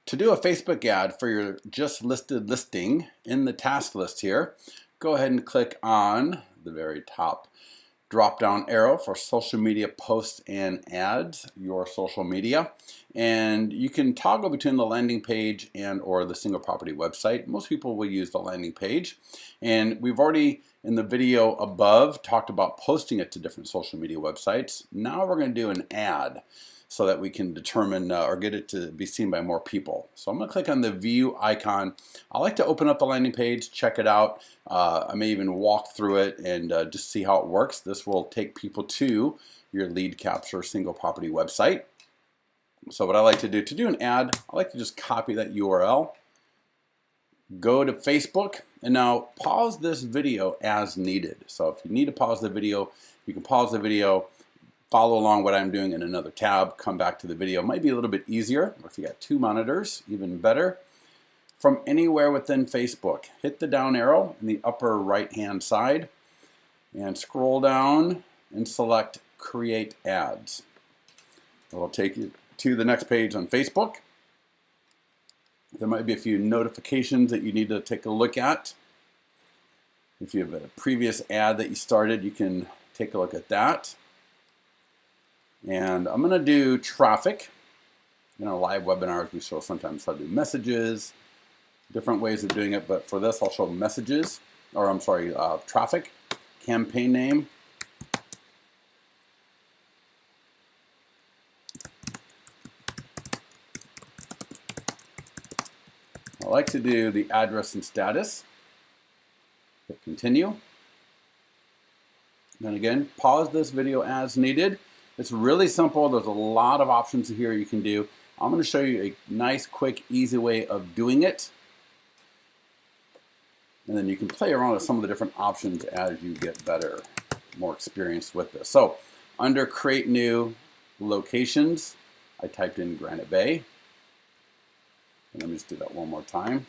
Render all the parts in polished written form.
To do a Facebook ad for your just listed listing in the task list here, go ahead and click on the very top drop down arrow for social media posts and ads, your social media. And you can toggle between the landing page and or the single property website. Most people will use the landing page. And we've already in the video above talked about posting it to different social media websites. Now we're going to do an ad so that we can determine or get it to be seen by more people. So I'm going to click on the view icon. I like to open up the landing page, check it out. I may even walk through it and just see how it works. This will take people to your lead capture single property website. So what I like to do an ad, I like to just copy that URL, go to Facebook, and now pause this video as needed. So if you need to pause the video, you can pause the video, follow along what I'm doing in another tab, come back to the video. It might be a little bit easier, or if you got two monitors, even better. From anywhere within Facebook, hit the down arrow in the upper right hand side and scroll down and select Create Ads. It'll take you to the next page on Facebook. There might be a few notifications that you need to take a look at. If you have a previous ad that you started, you can take a look at that. And I'm going to do traffic. In our live webinars, we show sometimes how to do messages, different ways of doing it. But for this, I'll show messages, or I'm sorry, traffic, campaign name. I like to do the address and status. Hit continue. Then again, pause this video as needed. It's really simple. There's a lot of options here you can do. I'm going to show you a nice, quick, easy way of doing it. And then you can play around with some of the different options as you get better, more experienced with this. So under Create New Locations, I typed in Granite Bay. And let me just do that one more time.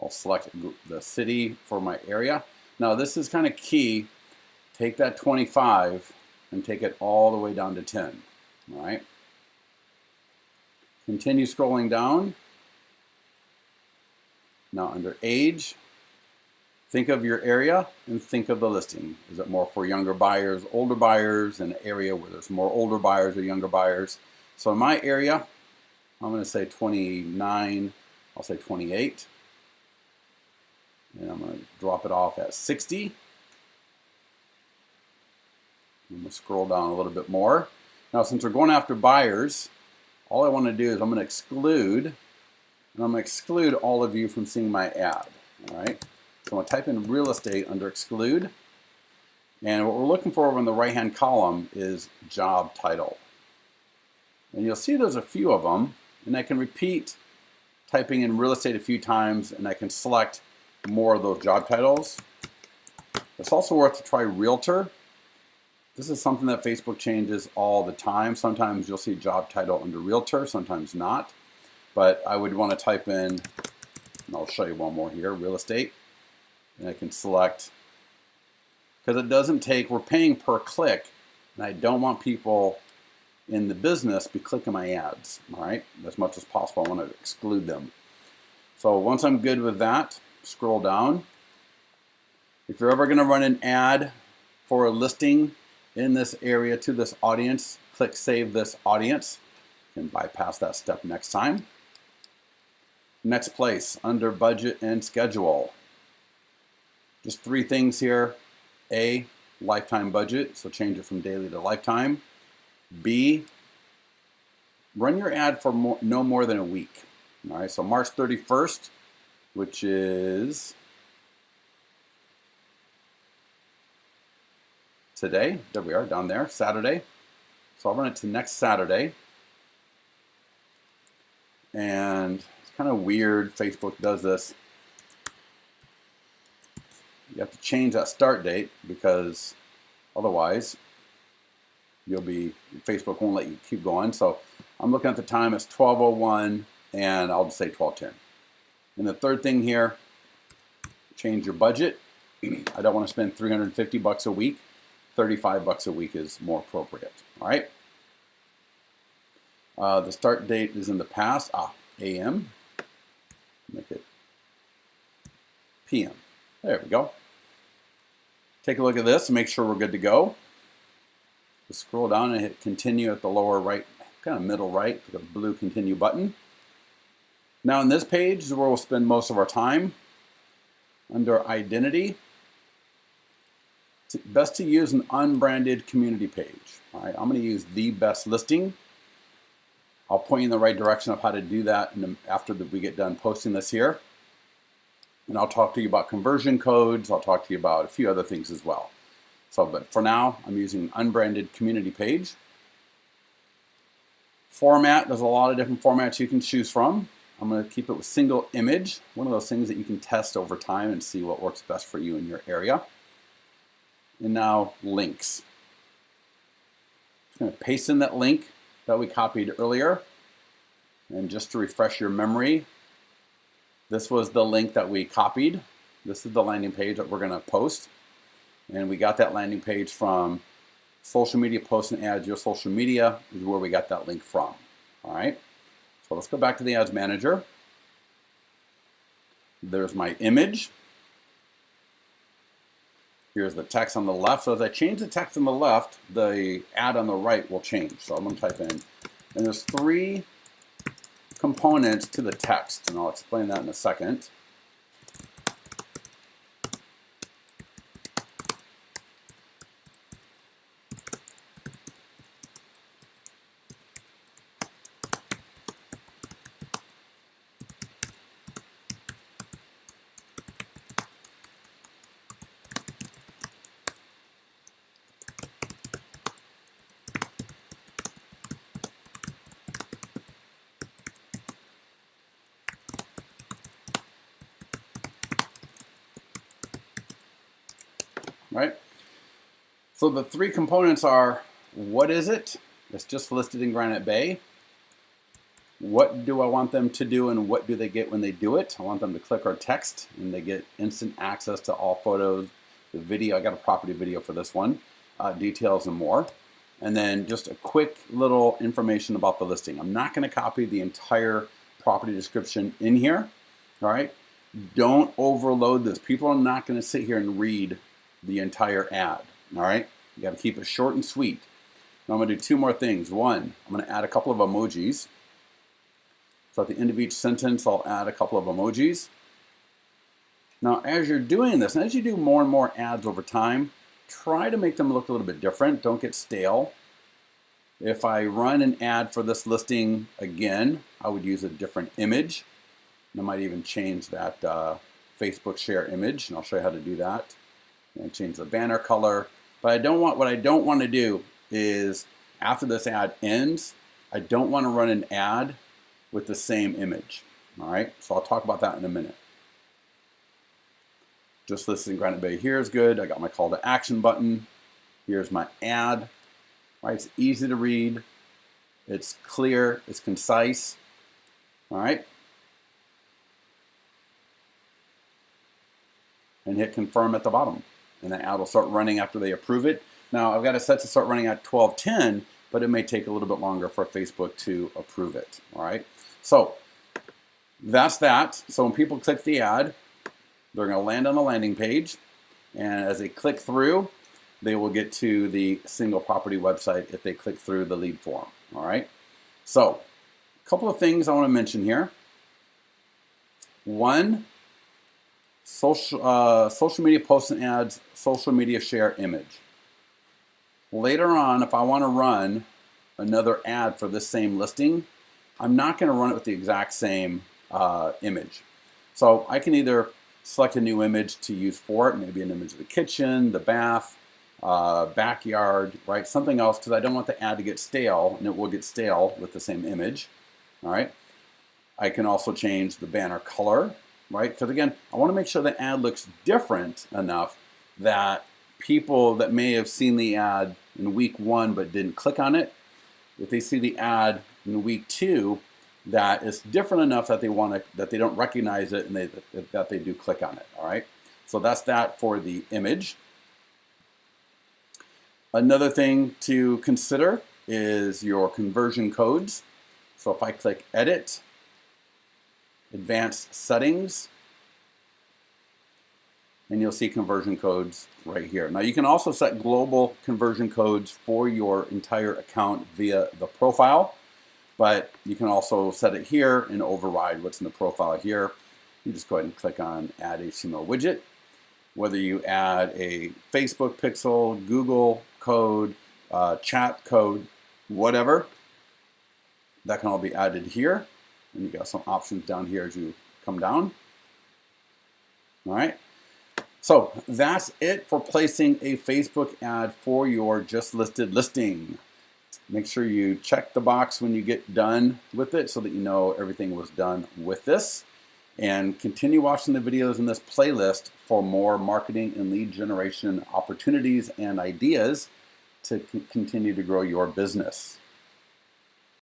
I'll select the city for my area. Now this is kind of key. Take that 25 and take it all the way down to 10. All right. Continue scrolling down. Now under age, think of your area and think of the listing. Is it more for younger buyers, older buyers, in an area where there's more older buyers or younger buyers? So in my area, I'm going to say 29, I'll say 28. And I'm going to drop it off at 60. I'm going to scroll down a little bit more. Now, since we're going after buyers, all I want to do is I'm going to exclude, and I'm going to exclude all of you from seeing my ad. All right. So I'm going to type in real estate under exclude. And what we're looking for over in the right-hand column is job title. And you'll see there's a few of them, and I can repeat typing in real estate a few times, and I can select more of those job titles. It's also worth to try realtor. This is something that Facebook changes all the time. Sometimes you'll see job title under realtor, sometimes not. But I would want to type in, and I'll show you one more here, real estate. And I can select, because it doesn't take, we're paying per click, and I don't want people in the business be clicking my ads, all right? As much as possible, I want to exclude them. So once I'm good with that, scroll down. If you're ever going to run an ad for a listing in this area to this audience, click Save This Audience. You can bypass that step next time. Next place, under Budget and Schedule. Just three things here. A, lifetime budget, so change it from daily to lifetime. B, run your ad for no more than a week. All right, so March 31st, which is today. There we are, down there, Saturday. So I'll run it to next Saturday. And it's kind of weird, Facebook does this. You have to change that start date because otherwise Facebook won't let you keep going. So I'm looking at the time, it's 12:01, and I'll just say 12:10. And the third thing here, change your budget. I don't want to spend $350 a week. $35 a week is more appropriate. All right. The start date is in the past, AM, make it PM. There we go. Take a look at this and make sure we're good to go. Just scroll down and hit continue at the lower right, kind of middle right, the blue continue button. Now in this page is where we'll spend most of our time. Under identity, it's best to use an unbranded community page. All right, I'm going to use the best listing. I'll point you in the right direction of how to do that after we get done posting this here. And I'll talk to you about conversion codes. I'll talk to you about a few other things as well. So, but for now, I'm using an unbranded community page. Format, there's a lot of different formats you can choose from. I'm going to keep it with single image, one of those things that you can test over time and see what works best for you in your area. And now links. I'm going to paste in that link that we copied earlier. And just to refresh your memory, this was the link that we copied. This is the landing page that we're going to post. And we got that landing page from Social Media Posts and Ads. Your social media is where we got that link from. All right. So let's go back to the Ads Manager. There's my image. Here's the text on the left. So as I change the text on the left, the ad on the right will change. So I'm going to type in, and there's 3 components to the text, and I'll explain that in a second. Right? So the 3 components are, what is it? It's just listed in Granite Bay. What do I want them to do and what do they get when they do it? I want them to click our text and they get instant access to all photos, the video. I got a property video for this one, details and more. And then just a quick little information about the listing. I'm not going to copy the entire property description in here. All right? Don't overload this. People are not going to sit here and read the entire ad. All right? You got to keep it short and sweet. Now I'm going to do 2 more things. One, I'm going to add a couple of emojis. So at the end of each sentence, I'll add a couple of emojis. Now, as you're doing this, and as you do more and more ads over time, try to make them look a little bit different. Don't get stale. If I run an ad for this listing again, I would use a different image. And I might even change that Facebook share image, and I'll show you how to do that. And change the banner color. But what I don't want to do is, after this ad ends, I don't want to run an ad with the same image. All right, so I'll talk about that in a minute. Just listed in Granite Bay here is good. I got my call to action button. Here's my ad. All right, it's easy to read. It's clear. It's concise. All right. And hit confirm at the bottom. And the ad will start running after they approve it. Now, I've got it set to start running at 12:10, but it may take a little bit longer for Facebook to approve it. All right. So that's that. So when people click the ad, they're going to land on the landing page. And as they click through, they will get to the single property website if they click through the lead form. All right. So a couple of things I want to mention here. One, social media posts and ads, social media share image. Later on, if I want to run another ad for this same listing, I'm not going to run it with the exact same image. So I can either select a new image to use for it, maybe an image of the kitchen, the bath, backyard, right? Something else, because I don't want the ad to get stale, and it will get stale with the same image. All right. I can also change the banner color, right? Because again, I want to make sure the ad looks different enough that people that may have seen the ad in week 1 but didn't click on it, if they see the ad in week 2, that is different enough that they don't recognize it and that they do click on it. All right. So that's that for the image. Another thing to consider is your conversion codes. So if I click Edit, Advanced Settings, and you'll see conversion codes right here. Now you can also set global conversion codes for your entire account via the profile, but you can also set it here and override what's in the profile here. You just go ahead and click on Add HTML Widget. Whether you add a Facebook pixel, Google code, chat code, whatever, that can all be added here. And you got some options down here as you come down. All right. So that's it for placing a Facebook ad for your just listed listing. Make sure you check the box when you get done with it so that you know everything was done with this. And continue watching the videos in this playlist for more marketing and lead generation opportunities and ideas to continue to grow your business.